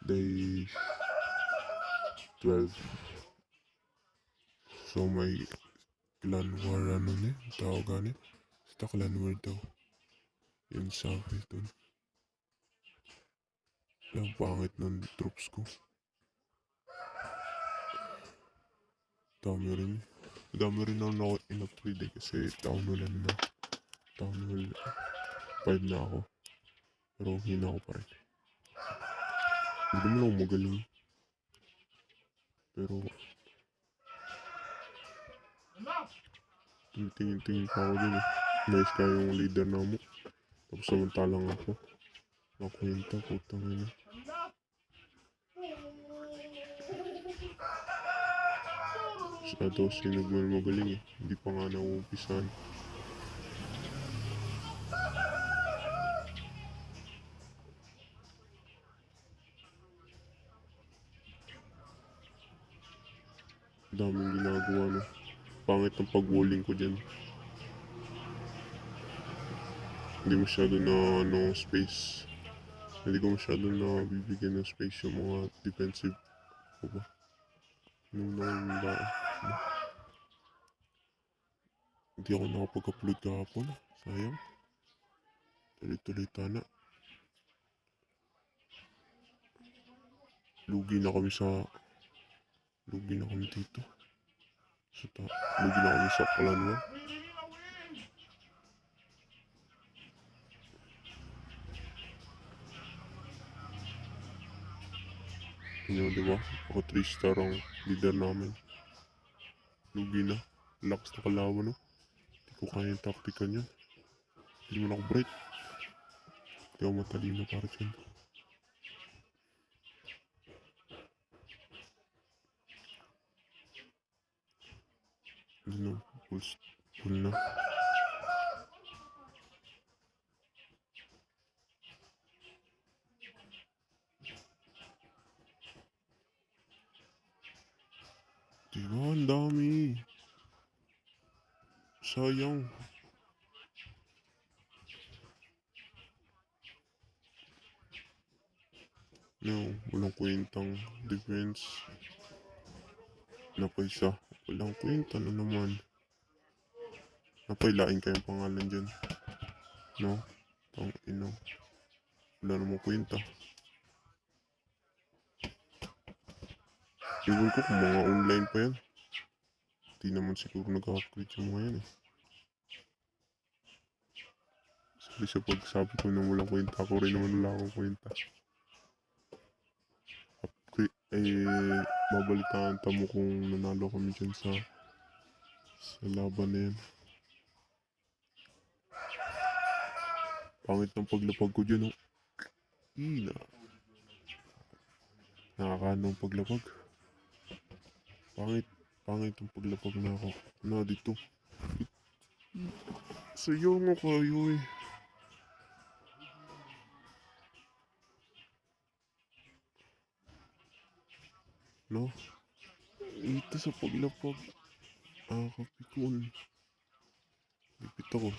day 12. So may clan war ano ni, tawag gani. Basta clan war daw. Yun sabi dun. Ang pangit ng troops ko. Dami rin ako in-upgrade kasi town hall na. Town hall 5 na ako. Pero hina ako pa rin. Hindi mo lang magaling. Pero tingin pa ako dun eh. Nice ka yung leader na mo. Tapos samantalang ako. Nakwenta, putang ina. Sa daw sinugman magaling eh. Hindi pa nga nauumpisan. Daming ginagawa no. Pangit ang pag-walling ko dyan. Hindi masyado na space. Hindi ko masyado na bibigyan ng space yung mga defensive ko ba. Nung ba. Hindi ako nakapag-upload kahapon. Sayang. Tuloy-tuloy tana. Lugi na kami dito. Lugi na kami sa Kalanwa. Ano diba? Ako 3-star ang leader namin. Lugi na. Lakas na kalawan no. Hindi ko kaya yung taktika niya. Hindi mo na ako break. Hindi ako matalino para dyan. Ano, full na. Diba, ang dami. Sayang. No, walang kwentang defense. Napaisa. Walang kwenta na naman. Napailain kayong pangalan dyan. No? Tang ino. Wala namang kwenta. Ewan ko kung mga online pa yan. Di naman siguro nag-upgrade yung mga yan eh. Sabi sa pagsabi ko na walang kwenta, ako rin naman wala akong kwenta. Babalitaan mo kung nanalo kami dyan sa laban na yan. Pangit ng paglapag ko dyan oh. Ina. Nakakaanong paglapag. Pangit ang paglapag na ako. Na dito. Sayo nga kayo eh. No? Ito sa paglapag. Kapikon. Lipit ako.